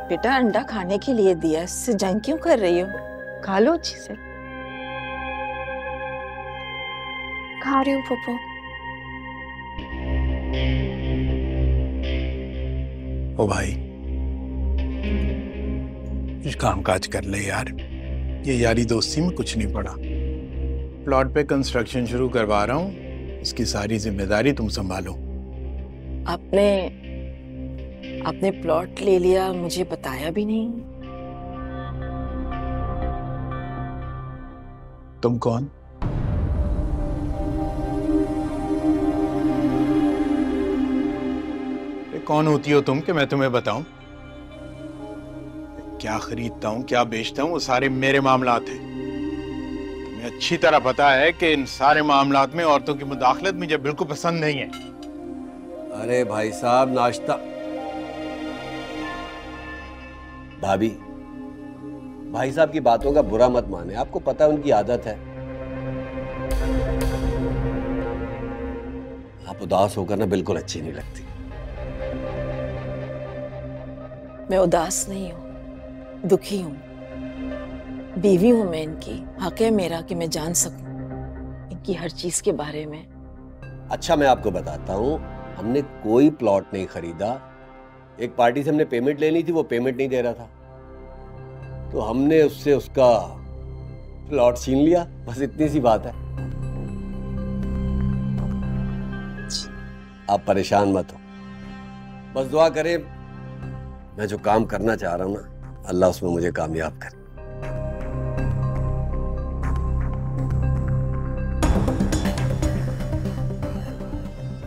बेटा अंडा खाने के लिए दिया, इससे जंग क्यों कर रही हो? खा लो अच्छे से। खा रही हूँ फूफो। ओ भाई कुछ काम काज कर ले यार, ये यारी दोस्ती में कुछ नहीं पड़ा। प्लॉट पे कंस्ट्रक्शन शुरू करवा रहा हूँ, इसकी सारी जिम्मेदारी तुम संभालो। आपने प्लॉट ले लिया, मुझे बताया भी नहीं। तुम कौन? कौन होती हो तुम कि मैं तुम्हें बताऊं? क्या खरीदता हूं क्या बेचता हूं वो सारे मेरे मामलात हैं। तुम्हें अच्छी तरह पता है कि इन सारे मामलात में औरतों की मुदाखलत मुझे बिल्कुल पसंद नहीं है। अरे भाई साहब नाश्ता। भाभी, भाई साहब की बातों का बुरा मत माने, आपको पता है उनकी आदत है। आप उदास होकर ना बिल्कुल अच्छी नहीं लगती। मैं उदास नहीं हूँ, दुखी हूँ। बीवी हूँ मैं इनकी, हक है मेरा कि मैं जान सकूं इनकी हर चीज के बारे में। अच्छा मैं आपको बताता हूँ, हमने कोई प्लॉट नहीं खरीदा। एक पार्टी से हमने पेमेंट लेनी थी, वो पेमेंट नहीं दे रहा था, तो हमने उससे उसका प्लॉट छीन लिया, बस इतनी सी बात है। आप परेशान मत हो, बस दुआ करें मैं जो काम करना चाह रहा हूं ना, अल्लाह उसमें मुझे कामयाब करे।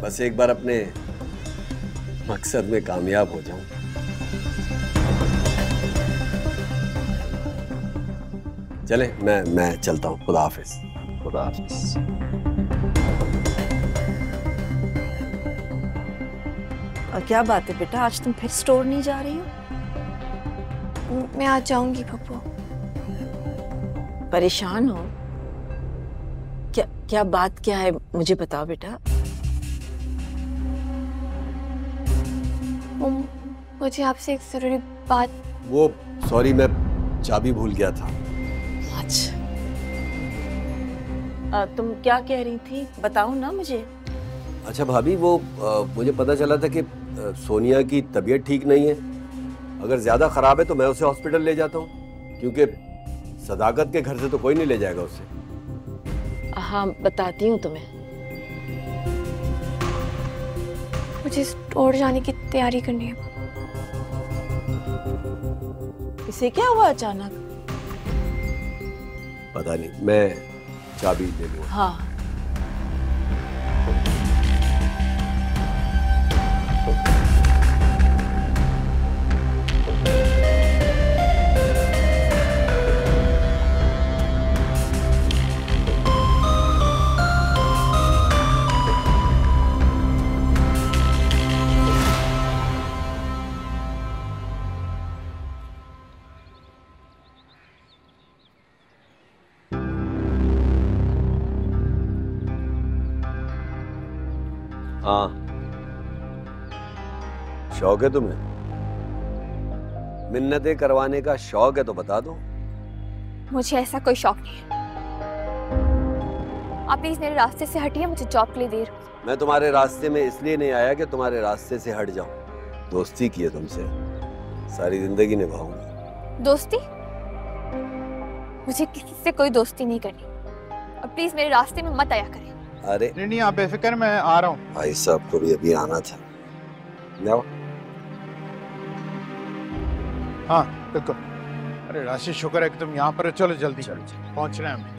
बस एक बार अपने मकसद में कामयाब हो जाऊं। चले मैं चलता हूं। खुदा हाफिज। खुदा हाफिज। और क्या बात है बेटा, आज तुम फिर स्टोर नहीं जा रही हो? मैं आज जाऊंगी पप्पू। परेशान हो? क्या बात क्या है, मुझे बताओ बेटा। मुझे आपसे एक जरूरी बात। वो सॉरी, मैं चाबी भूल गया था। अच्छा तुम क्या कह रही थी, बताओ ना मुझे। अच्छा भाभी, वो मुझे पता चला था कि सोनिया की तबीयत ठीक नहीं है। अगर ज्यादा खराब है तो मैं उसे हॉस्पिटल ले जाता हूँ, क्योंकि सदाकत के घर से तो कोई नहीं ले जाएगा उसे। हाँ बताती हूँ तुम्हें। मुझे स्टोर जाने की तैयारी करनी है। इसे क्या हुआ अचानक? पता नहीं, मैं चाबी दे दूंगा। हाँ हाँ, शौक है तुम्हें? मिन्नतें करवाने का शौक है तो बता दो। मुझे ऐसा कोई शौक नहीं है। आप प्लीज मेरे रास्ते से हटिए, मुझे जॉब के लिए देर। मैं तुम्हारे रास्ते में इसलिए नहीं आया कि तुम्हारे रास्ते से हट जाऊं। दोस्ती की है तुमसे, सारी जिंदगी निभाऊंगा। दोस्ती? मुझे किसी से कोई दोस्ती नहीं करनी, और प्लीज मेरे रास्ते में मत आया करें। अरे नहीं आप बेफिक्र, मैं आ रहा हूँ। भाई साहब को भी अभी आना था। जाओ। हाँ बिल्कुल। अरे राशि, शुक्र है कि तुम यहाँ पर। चलो जल्दी पहुँच रहे हैं हम।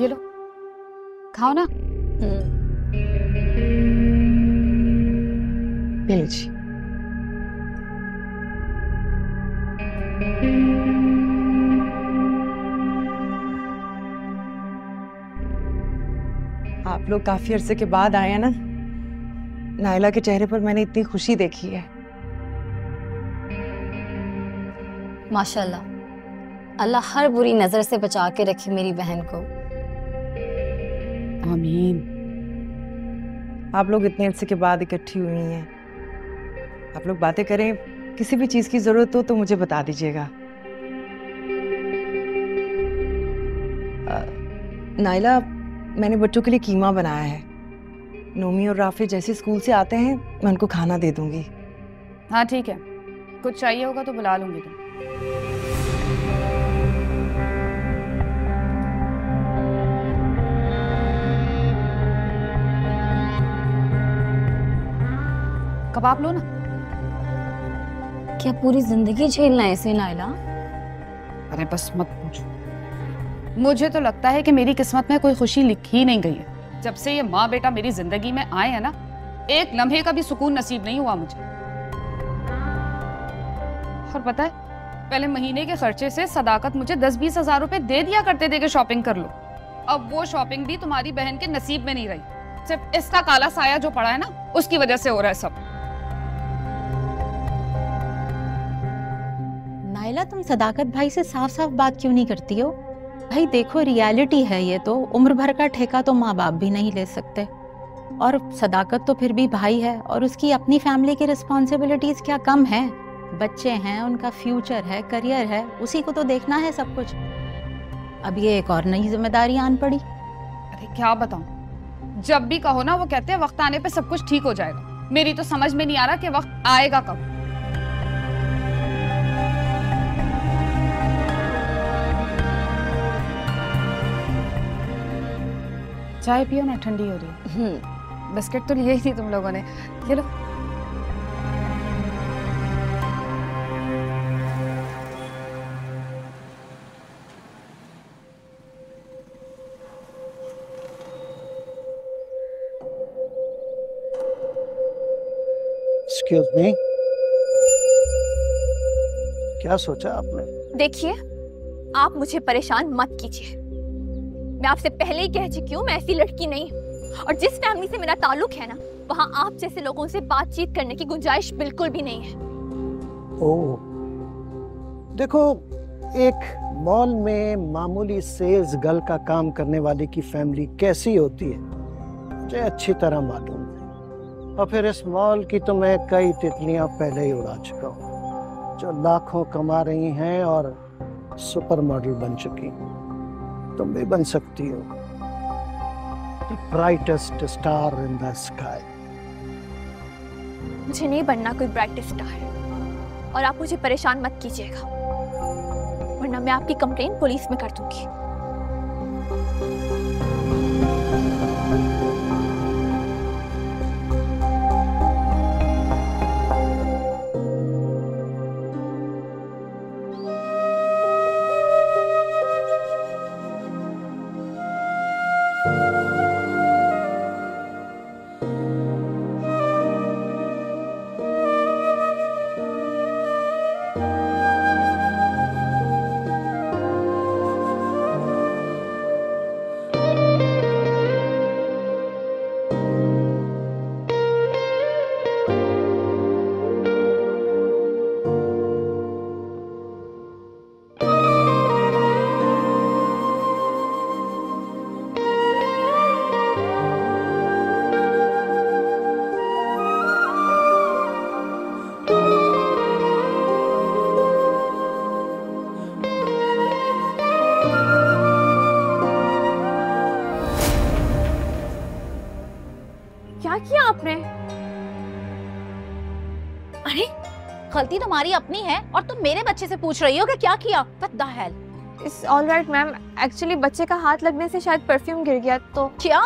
ये लो, खाओ ना। जी। आप लोग काफी अरसे के बाद आए हैं ना। नायला के चेहरे पर मैंने इतनी खुशी देखी है। माशाल्लाह, अल्लाह हर बुरी नजर से बचा के रखे मेरी बहन को। आमीन। आप लोग इतने अरसे के बाद इकट्ठी हुई हैं। आप लोग बातें करें, किसी भी चीज की जरूरत हो तो मुझे बता दीजिएगा। नायला, मैंने बच्चों के लिए कीमा बनाया है। नोमी और राफी जैसे स्कूल से आते हैं मैं उनको खाना दे दूंगी। हाँ ठीक है, कुछ चाहिए होगा तो बुला लूंगी तुम। कबाब लो ना। क्या पूरी जिंदगी झेलना है इसे नायला? अरे बस मत पूछो। मुझे तो लगता है कि मेरी किस्मत में कोई खुशी लिखी ही नहीं गई है। जब से ये माँ बेटा मेरी जिंदगी में आए हैं ना, एक लम्हे का भी सुकून नसीब नहीं हुआ मुझे। और पता है, पहले महीने के खर्चे से सदाकत मुझे 10-20 हजार रुपए दे दिया करते थे कि शॉपिंग कर लो। अब वो शॉपिंग भी तुम्हारी बहन के नसीब में नहीं रही। सिर्फ इसका काला साया जो पड़ा है ना, उसकी वजह से हो रहा है सब। नायला, तुम सदाकत भाई से साफ साफ बात क्यों नहीं करती हो? भाई देखो, रियलिटी है ये तो। उम्र भर का ठेका तो माँ बाप भी नहीं ले सकते। और सदाकत तो फिर भी भाई है, और उसकी अपनी फैमिली की रिस्पॉन्सिबिलिटीज क्या कम है? बच्चे हैं, उनका फ्यूचर है, करियर है, उसी को तो देखना है सब कुछ। अब ये एक और नई जिम्मेदारी आन पड़ी। अरे क्या बताऊं, जब भी कहो ना वो कहते हैं वक्त आने पे सब कुछ ठीक हो जाएगा। मेरी तो समझ में नहीं आ रहा कि वक्त आएगा कब। चाय पियो ना, ठंडी हो रही है। बिस्किट तो लिए ही थी तुम लोगों ने, ये लो। एक्सक्यूज मी, क्या सोचा आपने? देखिए, आप मुझे परेशान मत कीजिए। मैं आपसे पहले ही कह चुकी हूँ, मैं ऐसी लड़की नहीं हूँ। और जिस फैमिली से मेरा ताल्लुक है ना, वहाँ आप जैसे लोगों से बातचीत करने की गुंजाइश बिल्कुल भी नहीं है। ओह, देखो, एक मॉल में मामूली सेल्स गर्ल का काम करने वाले की फैमिली कैसी होती है मुझे अच्छी तरह मालूम है। और फिर इस मॉल की तो मैं कई तितलियां पहले ही उड़ा चुका हूँ, जो लाखों कमा रही हैं और सुपर मॉडल बन चुकी। तुम भी बन सकती हो the brightest star in the sky. मुझे नहीं बनना कोई ब्राइटेस्ट स्टार, और आप मुझे परेशान मत कीजिएगा, वरना मैं आपकी कंप्लेंट पुलिस में कर दूंगी। क्या किया आपने? अरे, गलती तुम्हारी अपनी है और तुम मेरे बच्चे से पूछ रही हो कि क्या किया? What the hell? It's alright ma'am, actually बच्चे का हाथ लगने से शायद परफ्यूम गिर गया। तो क्या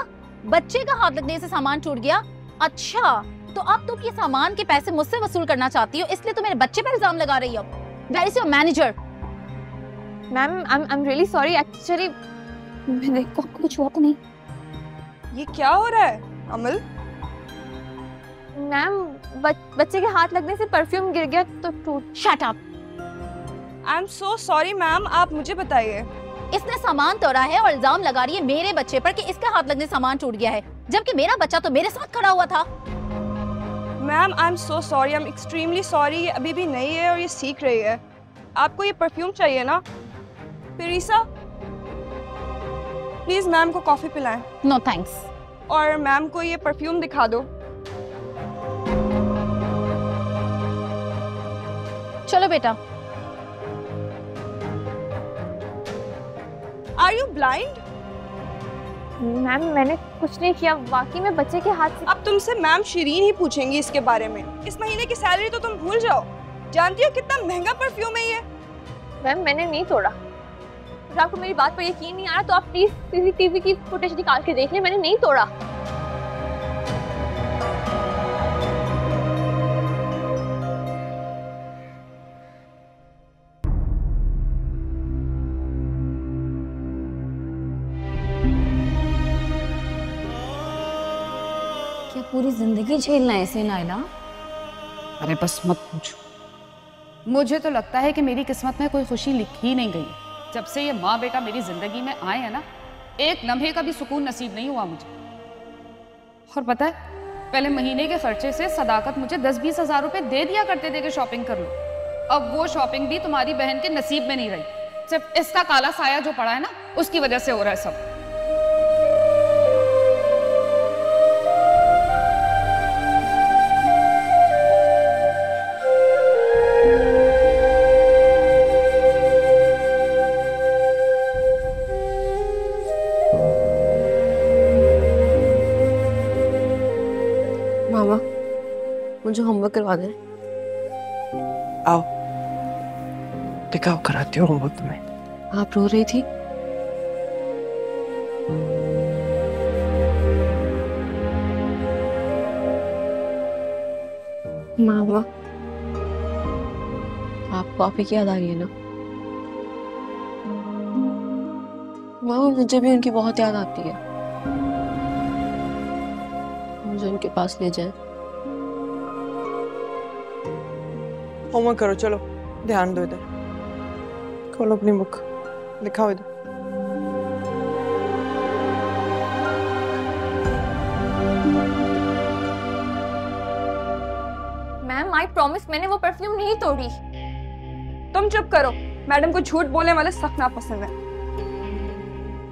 बच्चे का हाथ लगने से सामान टूट गया? अच्छा, तो अब तुम ये सामान के पैसे मुझसे वसूल करना चाहती हो, इसलिए तुम मेरे बच्चे पर इल्जाम लगा रही हो। Where is your manager? Ma'am, I am really sorry, actually मेरे को कुछ हुआ तो नहीं। ये क्या हो रहा है अमल? मैम, बच्चे के हाथ लगने से परफ्यूम गिर गया तो टूट। Shut up. I am so sorry ma'am, आप मुझे बताइए। इसने सामान तोड़ा है और इल्जाम लगा रही है मेरे बच्चे पर कि इसके हाथ लगने सामान टूट गया है, जबकि मेरा बच्चा तो मेरे साथ खड़ा हुआ था। Ma'am I am so sorry, I am extremely sorry. ये अभी भी नई है और ये सीख रही है। आपको ये परफ्यूम चाहिए ना? फिरीसा प्लीज मैम को कॉफी पिलाएं। No thanks. और मैम को ये परफ्यूम दिखा दो। चलो बेटा। Are you blind? मैम मैंने कुछ नहीं किया, वाकई में बच्चे के हाथ से। अब तुमसे मैम शिरीन ही पूछेंगी इसके बारे में। इस महीने की सैलरी तो तुम भूल जाओ। जानती हो कितना महंगा परफ्यूम है ये? मैम मैंने नहीं तोड़ा। अगर आपको मेरी बात पर यकीन नहीं आ रहा तो आप प्लीज सीसीटीवी की फुटेज निकाल के देख लें, मैंने नहीं तोड़ा। क्या पूरी जिंदगी झेलना है ऐसे नायला? अरे बस मत पूछो। मुझे तो लगता है कि मेरी किस्मत में कोई खुशी लिखी ही नहीं गई। जब से ये माँ बेटा मेरी जिंदगी में आए हैं ना, एक लम्हे का भी सुकून नसीब नहीं हुआ मुझे। और पता है, पहले महीने के खर्चे से सदाकत मुझे 10-20 हज़ार रुपए दे दिया करते थे कि शॉपिंग कर लो। अब वो शॉपिंग भी तुम्हारी बहन के नसीब में नहीं रही। सिर्फ इसका काला साया जो पड़ा है ना, उसकी वजह से हो रहा है सब। मामा मुझे होमवर्क करवा दे। आओ दिखाओ, कराती हूँ होमवर्क तुम्हें। आप रो रही थी? मामा आपको आप ही की याद आ रही है ना? मामा मुझे भी उनकी बहुत याद आती है। मुझे उनके पास ले जाए। होमवर्क करो, चलो ध्यान दो। इधर खोलो अपनी बुक, दिखाओ इधर। मैम आई प्रॉमिस मैंने वो परफ्यूम नहीं तोड़ी। तुम चुप करो। मैडम को झूठ बोलने वाले सख्त नापसंद है।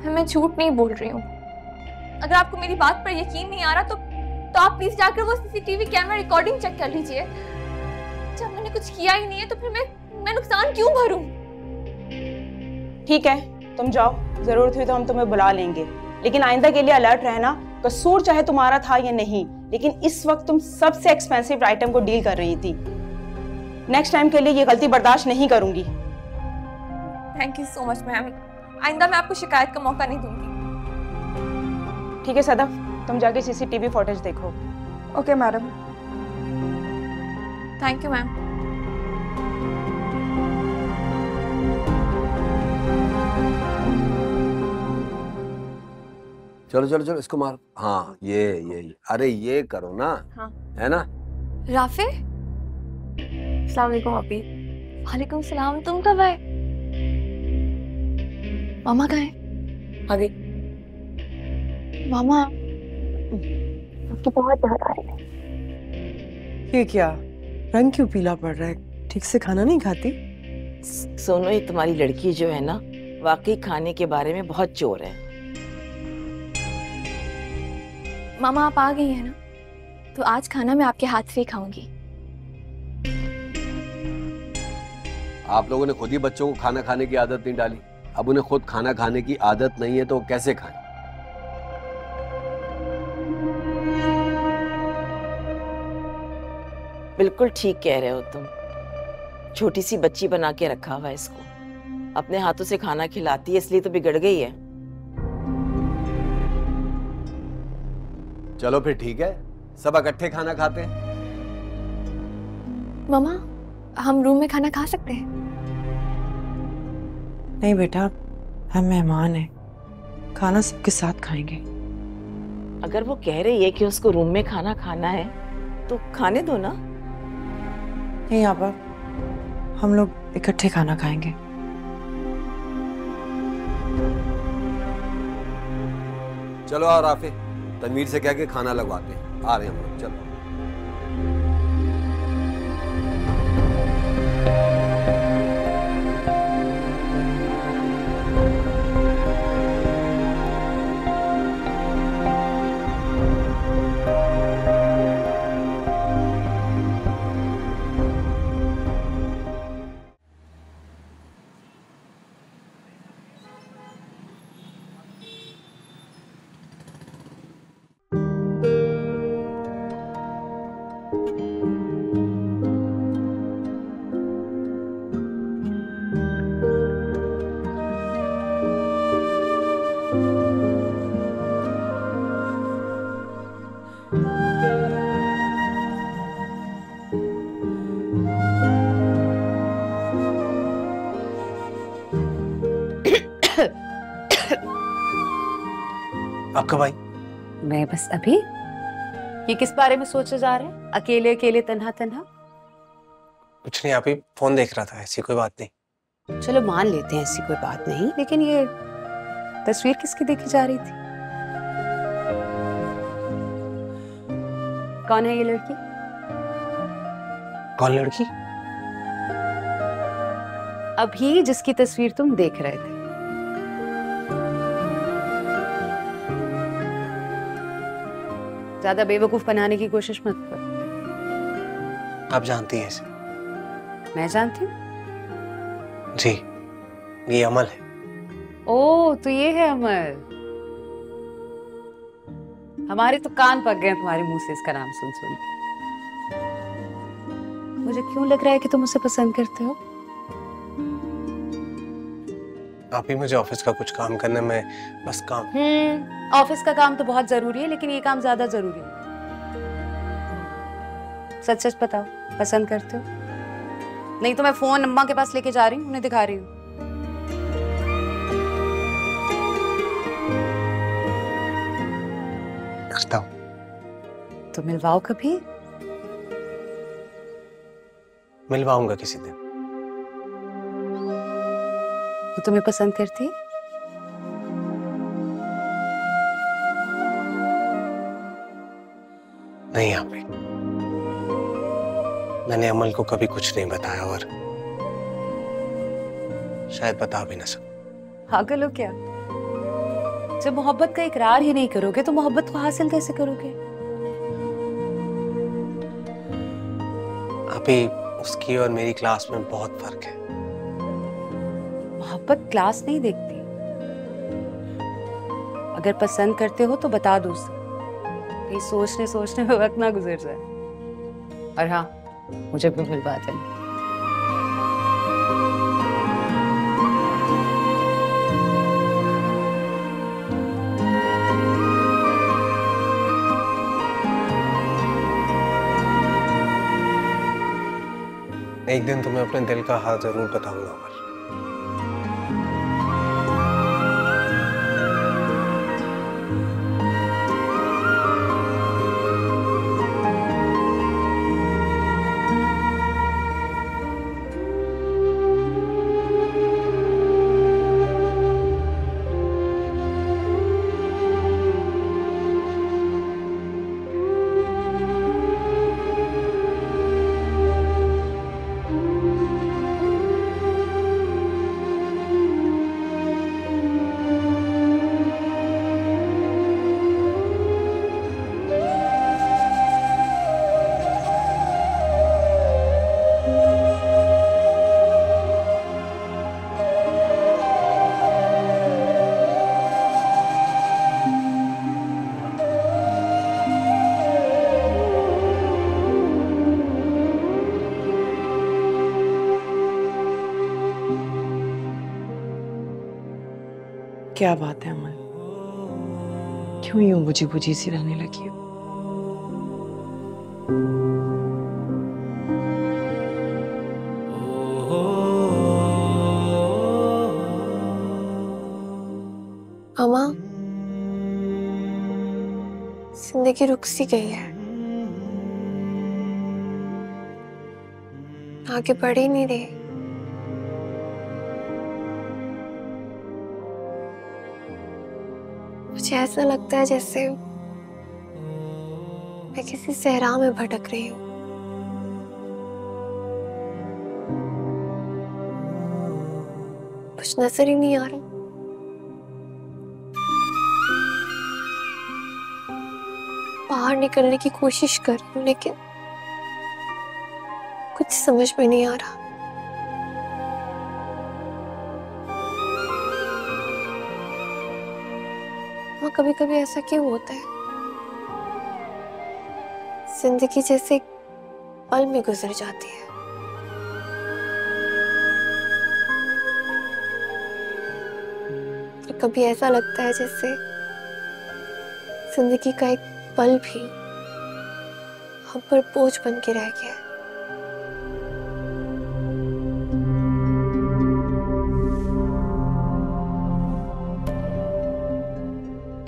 मैं झूठ नहीं बोल रही हूँ। अगर आपको मेरी बात पर यकीन नहीं आ रहा तो आप प्लीज जाकर वो सीसीटीवी कैमरा रिकॉर्डिंग चेक कर लीजिए। जब मैंने कुछ किया ही नहीं है तो फिर मैं नुकसान क्यों भरूं? ठीक है तुम जाओ, जरूरत हुई तो हम तुम्हें बुला लेंगे, लेकिन आइंदा के लिए अलर्ट रहना। कसूर चाहे तुम्हारा था या नहीं, लेकिन इस वक्त तुम सबसे एक्सपेंसिव आइटम को डील कर रही थी। नेक्स्ट टाइम के लिए ये गलती बर्दाश्त नहीं करूंगी। Thank you so much ma'am, आइंदा मैं आपको शिकायत का मौका नहीं दूंगी। ठीक है सदफ, तुम जाके सीसीटीवी फुटेज देखो। Okay madam. Thank you ma'am. चलो चलो चलो इसको मारो। हाँ ये अरे ये करो ना। हाँ। है ना? राफे अस्सलाम वालेकुम आपी। वालेकुम सलाम। तुम कब आए? मामा कहाँ है? आ गई। मामा आपकी बहुत याद आ रही है। ये क्या रंग क्यों पीला पड़ रहा है? ठीक से खाना नहीं खाती? सोनो ये तुम्हारी लड़की जो है ना, वाकई खाने के बारे में बहुत चोर है। मामा आप आ गई हैं ना, तो आज खाना मैं आपके हाथ से ही खाऊंगी। आप लोगों ने खुद ही बच्चों को खाना खाने की आदत नहीं डाली। अब उन्हें खुद खाना खाने की आदत नहीं है तो वो कैसे खाएं? बिल्कुल ठीक कह रहे हो तुम। छोटी सी बच्ची बना के रखा हुआ है इसको, अपने हाथों से खाना खिलाती है इसलिए तो बिगड़ गई है। चलो फिर ठीक है, सब इकट्ठे खाना खाते हैं। मामा हम रूम में खाना खा सकते हैं? नहीं बेटा, हम मेहमान हैं, खाना सबके साथ खाएंगे। अगर वो कह रही है कि उसको रूम में खाना खाना है तो खाने दो ना। नहीं आपा, हम लोग इकट्ठे खाना खाएंगे। चलो और राफे, तनवीर से कह के खाना लगवाते हैं, आ रहे हैं हम लोग, चलो। आप कब आई? मैं बस अभी। ये किस बारे में सोचे जा रहे हैं, अकेले अकेले तन्हा तन्हा? कुछ नहीं, आप ही फोन देख रहा था, ऐसी कोई बात नहीं। चलो मान लेते हैं ऐसी कोई बात नहीं, लेकिन ये तस्वीर किसकी देखी जा रही थी? कौन है ये लड़की? कौन लड़की? अभी जिसकी तस्वीर तुम देख रहे थे। ज्यादा बेवकूफ बनाने की कोशिश मत करो। आप जानती हैं इसे? मैं जानती हूँ। जी, ये अमल है। ओ, तो ये है अमल। हमारे तो कान पक गए तुम्हारे मुंह से इसका नाम सुन सुन के। मुझे क्यों लग रहा है कि तुम उसे पसंद करते हो? आप ही मुझे ऑफिस का कुछ काम करने में बस काम। ऑफिस का काम तो बहुत जरूरी है, लेकिन ये काम ज्यादा जरूरी है। सच सच बताओ, पसंद करते हो? नहीं तो मैं फोन अम्मा के पास लेके जा रही हूँ, उन्हें दिखा रही हूँ। करता हूँ। तो मिलवाओ कभी। मिलवाऊंगा किसी दिन। वो तुम्हें पसंद करती है? नहीं आप ही। मैंने अमल को कभी कुछ नहीं बताया और शायद बता भी ना सकूं। पागल हो क्या? जब मोहब्बत का इकरार ही नहीं करोगे तो मोहब्बत को हासिल कैसे करोगे? आप ही, उसकी और मेरी क्लास में बहुत फर्क है। मोहब्बत क्लास नहीं देखती। अगर पसंद करते हो तो बता दो उसे, कहीं सोचने सोचने में वक्त ना गुजर जाए। और हाँ, मुझे भी मिलवा देना। एक दिन तुम्हें अपने दिल का हाल जरूर बताऊंगा अमल। क्या बात है अमल, क्यों यूं बुझी बुझी सी रहने लगी हो? अम्मा, जिंदगी रुक सी गई है, आगे बढ़ ही नहीं रही। मुझे ऐसा लगता है जैसे मैं किसी सहरा में भटक रही हूँ। कुछ नजर ही नहीं आ रहा। बाहर निकलने की कोशिश कर रही हूँ लेकिन कुछ समझ में नहीं आ रहा। हाँ, कभी कभी ऐसा क्यों होता है? जिंदगी जैसे एक पल में गुजर जाती है। फिर कभी ऐसा लगता है जैसे जिंदगी का एक पल भी हम पर बोझ बन के रह गया।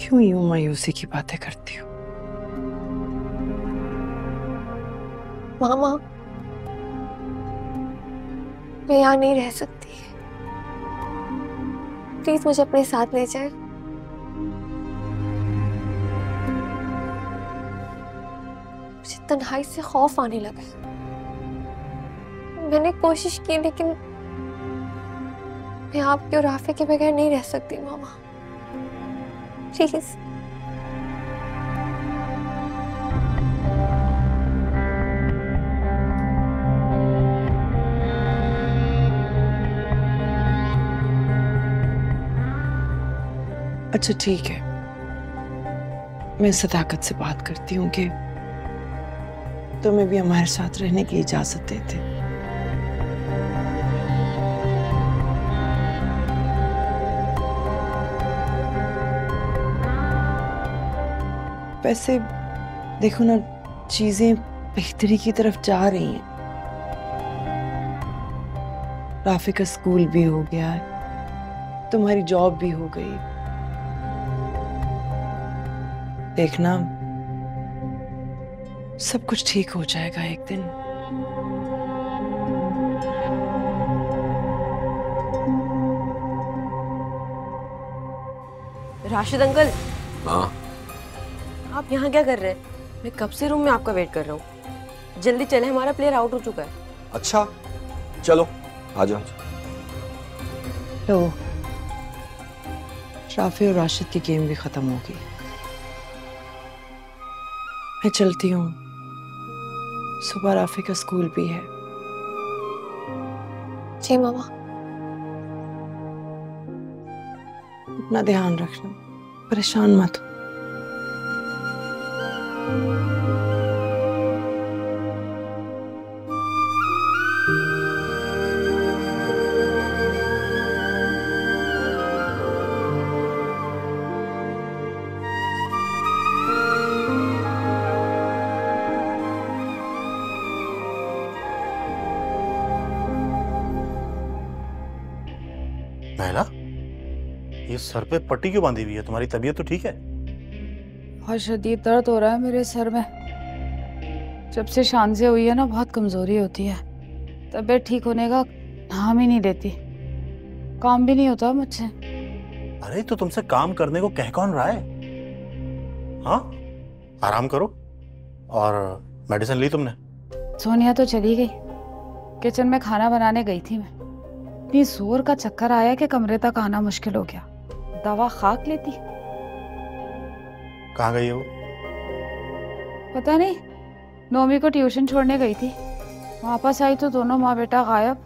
क्यों यूं मायूसी की बातें करती हो? मामा, मैं यहाँ नहीं रह सकती। प्लीज मुझे अपने साथ ले जाए। मुझे तन्हाई से खौफ आने लगा है। मैंने कोशिश की लेकिन मैं आपके और राफे के बगैर नहीं रह सकती मामा। प्लीज। अच्छा ठीक है, मैं सदाकत से बात करती हूँ कि तुम्हें भी हमारे साथ रहने की इजाजत देते। वैसे देखो ना, चीजें बेहतरी की तरफ जा रही हैं। राफी का स्कूल भी हो गया है, तुम्हारी जॉब भी हो गई। देखना सब कुछ ठीक हो जाएगा एक दिन। राशिद अंकल। हाँ। आप यहाँ क्या कर रहे हैं? मैं कब से रूम में आपका वेट कर रहा हूँ। जल्दी चले, हमारा प्लेयर आउट हो चुका है। अच्छा चलो आ जाओ। लो, राफी और राशिद की गेम भी खत्म हो गई। मैं चलती हूँ, सुबह राफी का स्कूल भी है। जी मामा। अपना ध्यान रखना, परेशान मत हो। नायला, ये सर पे पट्टी क्यों बांधी हुई है? तुम्हारी तबीयत तो ठीक है? बहुत शदीद दर्द हो रहा है मेरे सर में। जब से शांति हुई है ना, बहुत कमजोरी होती है। तबीयत ठीक होने का नाम ही नहीं लेती। काम भी नहीं होता मुझसे। अरे तो तुमसे काम करने को कह कौन रहा है? हाँ, आराम करो। और मेडिसिन ली तुमने? सोनिया तो चली गई, किचन में खाना बनाने गई थी मैं। इतनी जोर का चक्कर आया कि कमरे तक आना मुश्किल हो गया। दवा खाक लेती। कहाँ गई हो? पता नहीं, नोमी को ट्यूशन छोड़ने गई थी। वापस आई तो दोनों माँ बेटा गायब।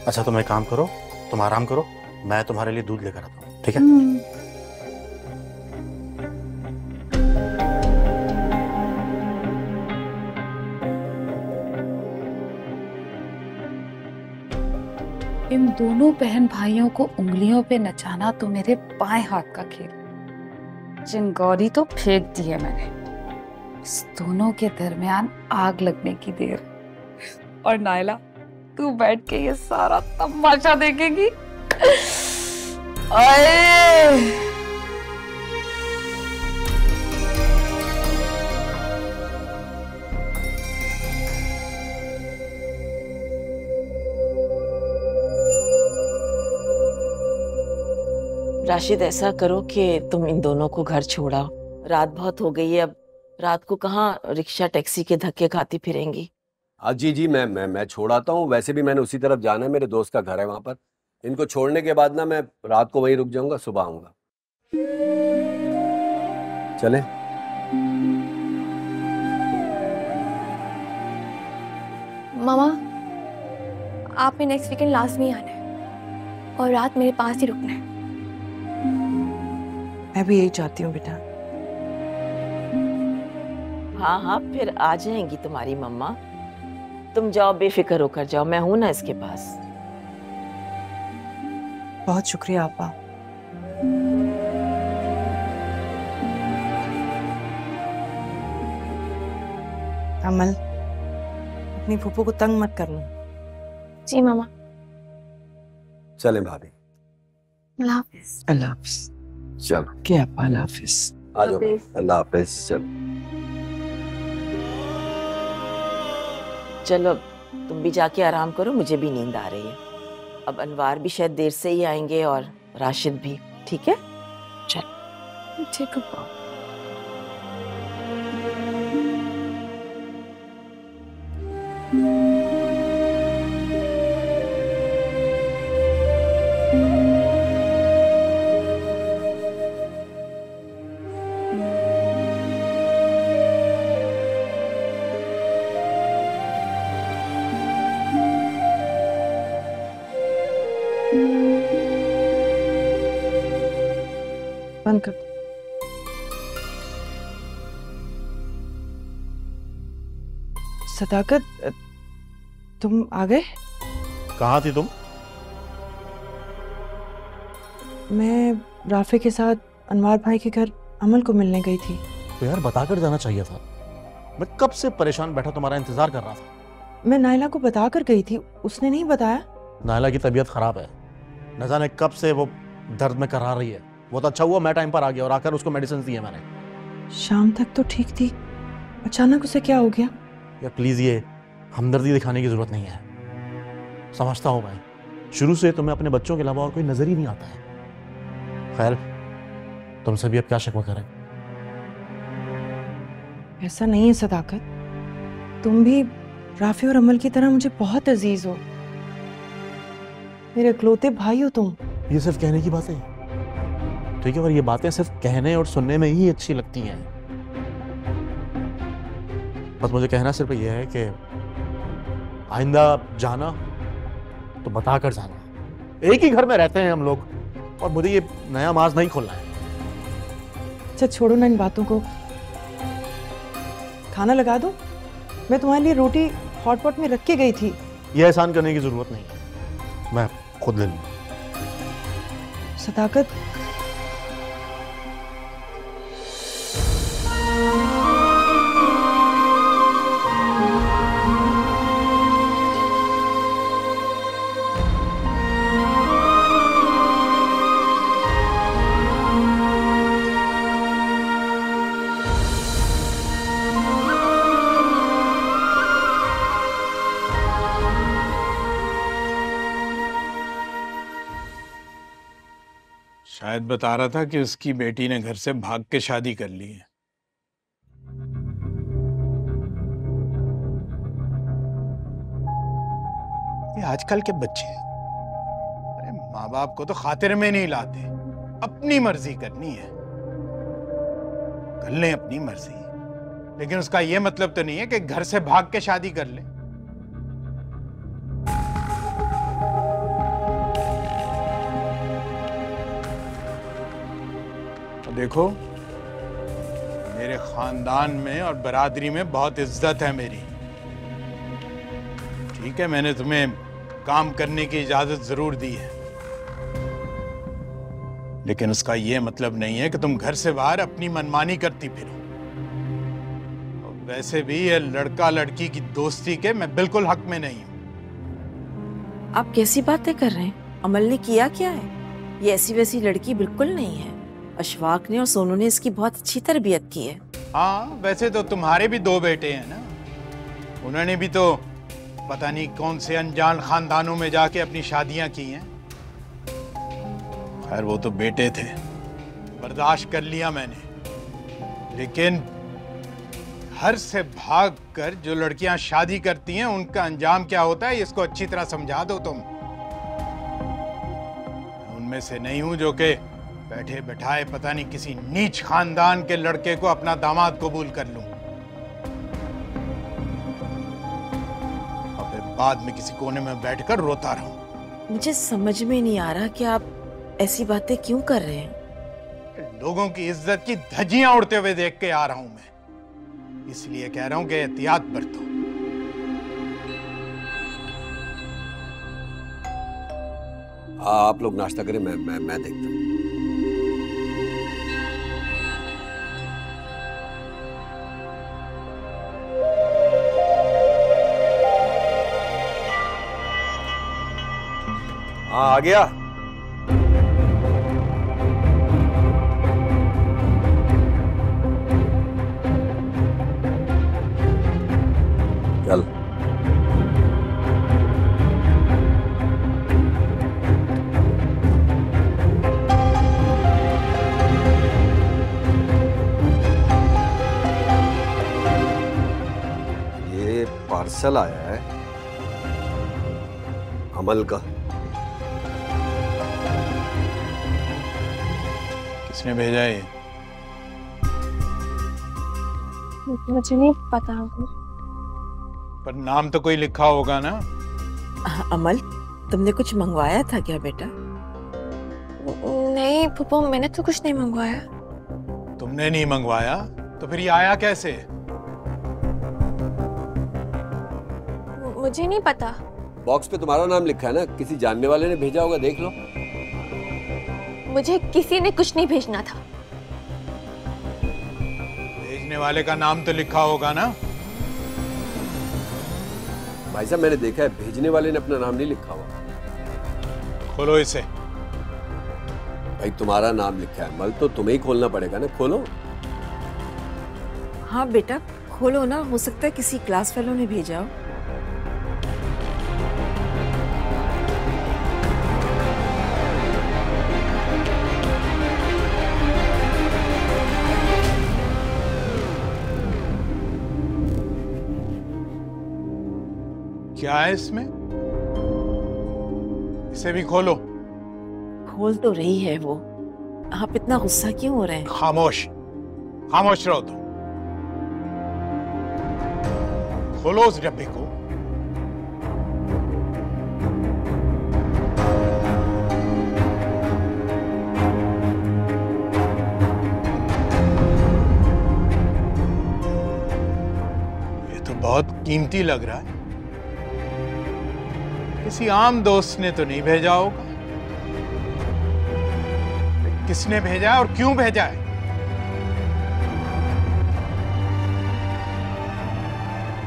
अच्छा तुम एक काम करो, तुम आराम करो, मैं तुम्हारे लिए दूध लेकर आता हूँ, ठीक है? इन दोनों बहन भाइयों को उंगलियों पे नचाना तो मेरे बाएं हाथ का खेल। चिंगारी तो फेंक दी है मैंने। इस दोनों के दरमियान आग लगने की देर। और नायला, तू बैठ के ये सारा तमाशा देखेगी। आए! राशिद, ऐसा करो कि तुम इन दोनों को घर छोड़ाओ। रात बहुत हो गई है, अब रात को कहाँ रिक्शा टैक्सी के धक्के खाती फिरेंगी। हाँ जी जी, मैं छोड़ आता हूँ। वैसे भी मैंने उसी तरफ जाना है, मेरे दोस्त का घर है वहां पर। इनको छोड़ने के बाद ना मैं रात को वहीं रुक जाऊंगा, सुबह आऊंगा। चले? मामा, आपने नेक्स्ट वीकेंड लाजमी आना है और रात मेरे पास ही रुकना है। मैं भी यही चाहती हूँ बेटा। हाँ हाँ, फिर आ जाएंगी तुम्हारी मम्मा। तुम जाओ, बेफिक्र होकर जाओ, मैं हूं ना इसके पास। बहुत शुक्रिया आपा। अमल, अपनी फूफू को तंग मत करना। जी मामा। चलें भाभी। अल्लाह हाफिज। अल्लाह हाफिज। चलो क्या आपा, अल्लाह हाफिज। आ जाओ। अल्लाह हाफिज। चलो चलो, तुम भी जाके आराम करो, मुझे भी नींद आ रही है। अब अनवार भी शायद देर से ही आएंगे और राशिद भी। ठीक है, चल। ठीक है। बंद कर। सदाकत, तुम आ गए? कहाँ थी तुम? मैं राफे के साथ अनवार भाई के घर अमल को मिलने गई थी। तो यार बताकर जाना चाहिए था। मैं कब से परेशान बैठा तुम्हारा इंतजार कर रहा था। मैं नायला को बताकर गई थी, उसने नहीं बताया। नायला की तबीयत खराब है, न जाने कब से वो दर्द में करा रही है। वो तो अच्छा हुआ मैं टाइम पर आ गया और आकर उसको मेडिसिन दी है मैंने। शाम तक तो ठीक थी, अचानक उसे क्या हो गया? यार प्लीज, ये हमदर्दी दिखाने की जरूरत नहीं है। समझता हूँ मैं, शुरू से तुम्हें अपने बच्चों के अलावा और कोई नजर ही नहीं आता है। खैर, तुमसे भी अब क्या शिकवा करें। ऐसा नहीं है सदाकत, तुम भी राफी और अमल की तरह मुझे बहुत अजीज हो। मेरे इकलौते भाई हो तुम। ये सिर्फ कहने की बातें, ठीक है, और ये बातें सिर्फ कहने और सुनने में ही अच्छी लगती हैं। बस मुझे कहना सिर्फ ये है कि आइंदा जाना तो बता कर जाना। एक ही घर में रहते हैं हम लोग और मुझे ये नया माज नहीं खोलना है। अच्छा छोड़ो ना इन बातों को, खाना लगा दो। मैं तुम्हारे लिए रोटी हॉटपॉट में रख के गई थी। ये एहसान करने की जरूरत नहीं है, मैं खुद ले लूंगा। सदाकत, शायद बता रहा था कि उसकी बेटी ने घर से भाग के शादी कर ली है। ये आजकल के बच्चे, अरे माँ बाप को तो खातिर में नहीं लाते। अपनी मर्जी करनी है, कर लें अपनी मर्जी, लेकिन उसका ये मतलब तो नहीं है कि घर से भाग के शादी कर ले। देखो, मेरे खानदान में और बरादरी में बहुत इज्जत है मेरी। ठीक है, मैंने तुम्हें काम करने की इजाजत जरूर दी है, लेकिन उसका यह मतलब नहीं है कि तुम घर से बाहर अपनी मनमानी करती फिरो। और वैसे भी ये लड़का लड़की की दोस्ती के मैं बिल्कुल हक में नहीं हूं। आप कैसी बातें कर रहे हैं? अमल ने किया क्या है? ये ऐसी वैसी लड़की बिल्कुल नहीं है। अशफाक ने और सोनू ने इसकी बहुत अच्छी तरबियत की है। हाँ, वैसे तो तुम्हारे भी दो बेटे हैं ना, उन्होंने भी तो पता नहीं कौन से अनजान खानदानों में जाके अपनी शादियां की हैं। खैर वो तो बेटे थे, बर्दाश्त कर लिया मैंने, लेकिन घर से भागकर जो लड़कियां शादी करती हैं उनका अंजाम क्या होता है इसको अच्छी तरह समझा दो तुम। उनमें से नहीं हूं जो कि बैठे बैठाए पता नहीं किसी नीच खानदान के लड़के को अपना दामाद कबूल कर लूं और फिर बाद में किसी कोने में बैठकर रोता रहूं। मुझे समझ में नहीं आ रहा कि आप ऐसी बातें क्यों कर रहे हैं। लोगों की इज्जत की धज्जियां उड़ते हुए देख के आ रहा हूं मैं, इसलिए कह रहा हूं कि एहतियात बरतो। आप लोग नाश्ता करें, मैं देखता हूं। हाँ आ गया। चल ये पार्सल आया है अमल का। किसने भेजा ये? मुझे नहीं पता अंकल। पर नाम तो कोई लिखा होगा ना। अमल, तुमने कुछ मंगवाया था क्या बेटा? नहीं फूफा, मैंने तो कुछ नहीं मंगवाया। तुमने नहीं मंगवाया तो फिर ये आया कैसे? मुझे नहीं पता। बॉक्स पे तुम्हारा नाम लिखा है ना, किसी जानने वाले ने भेजा होगा, देख लो। मुझे किसी ने कुछ नहीं भेजना था। भेजने वाले का नाम तो लिखा होगा ना। भाई साहब मैंने देखा है, भेजने वाले ने अपना नाम नहीं लिखा हुआ। खोलो इसे। भाई तुम्हारा नाम लिखा है अमल, तो तुम्हें ही खोलना पड़ेगा ना, खोलो। हाँ बेटा खोलो ना, हो सकता है किसी क्लास फेलो ने भेजा हो। क्या है इसमें? इसे भी खोलो। खोल तो रही है वो। आप इतना गुस्सा क्यों हो रहे हैं? खामोश, खामोश रहो तुम। खोलो उस डब्बे को। ये तो बहुत कीमती लग रहा है। किसी आम दोस्त ने तो नहीं भेजा होगा। किसने भेजा है और क्यों भेजा है?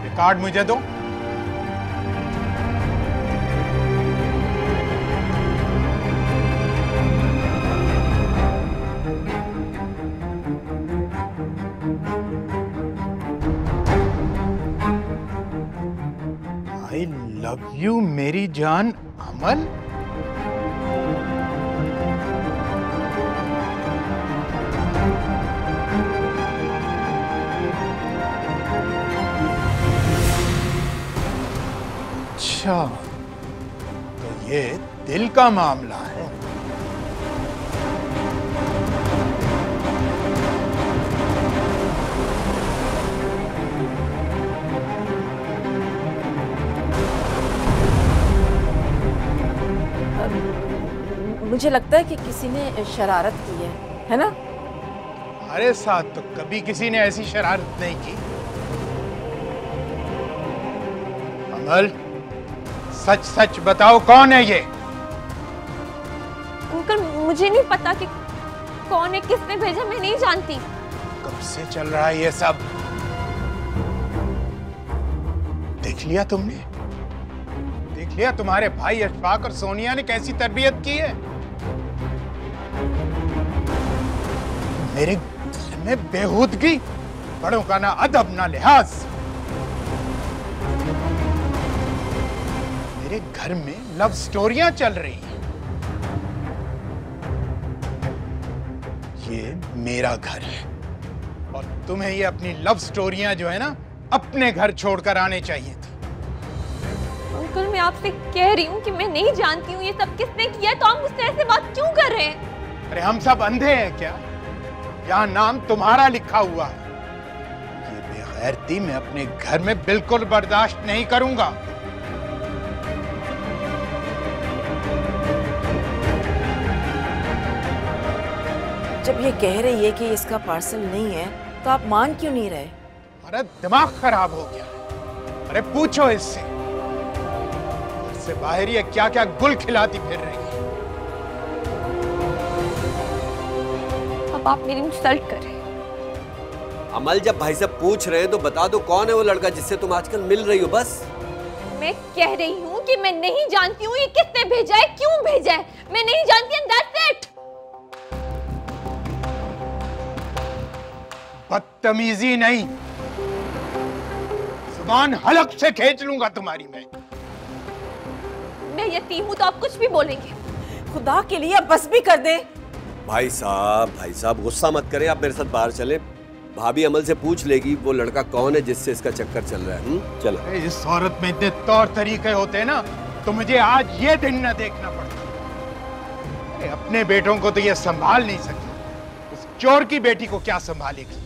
ये कार्ड मुझे दो। आई लव यू मेरी जान अमल। अच्छा, तो ये दिल का मामला है। मुझे लगता है कि किसी ने शरारत की है ना? हमारे साथ तो कभी किसी ने ऐसी शरारत नहीं की। अमल सच सच बताओ कौन है ये? अंकल मुझे नहीं पता कि कौन है, किसने भेजा, मैं नहीं जानती। कब से चल रहा है ये सब? देख लिया तुमने? देख लिया तुम्हारे भाई अशफाक और सोनिया ने कैसी तरबियत की है? मेरे घर में बेहूदगी, बड़ों का ना अदब ना लिहाज। मेरे घर में लव स्टोरियां चल रही हैं। मेरा घर है और तुम्हें ये अपनी लव स्टोरियां जो है ना अपने घर छोड़कर आने चाहिए थी। अंकल मैं आपसे कह रही हूँ कि मैं नहीं जानती हूँ ये सब किसने किया, तो आप मुझसे ऐसे बात क्यों कर रहे हैं? अरे हम सब अंधे हैं क्या? यहाँ नाम तुम्हारा लिखा हुआ है। ये बेगैरती मैं अपने घर में बिल्कुल बर्दाश्त नहीं करूंगा। जब ये कह रही है कि इसका पार्सल नहीं है तो आप मान क्यों नहीं रहे? अरे दिमाग खराब हो गया। अरे पूछो इससे, इससे बाहर ये क्या क्या गुल खिलाती फिर रही है। अब आप मेरी इंसल्ट कर रहे हैं। अमल जब भाई साहब पूछ रहे हैं तो बता दो कौन है वो लड़का जिससे तुम आजकल मिल रही हो। बस मैं कह रही हूँ कि मैं नहीं जानती हूँ ये किसने भेजा है, क्यों भेजा है, मैं नहीं जानती and that's it। बदतमीजी नहीं, जुबान हलक से खींच लूंगा तुम्हारी। मैं यतीम हूँ तो आप कुछ भी बोलेंगे। खुदा के लिए बस भी कर दे। भाई साहब गुस्सा मत करें, आप मेरे साथ बाहर चले। भाभी अमल से पूछ लेगी वो लड़का कौन है जिससे इसका चक्कर चल रहा है। चलो। इस औरत में इतने तौर तरीके होते हैं ना तो मुझे आज ये दिन न देखना पड़ता। अरे अपने बेटों को तो ये संभाल नहीं सकती, उस चोर की बेटी को क्या संभालेगी?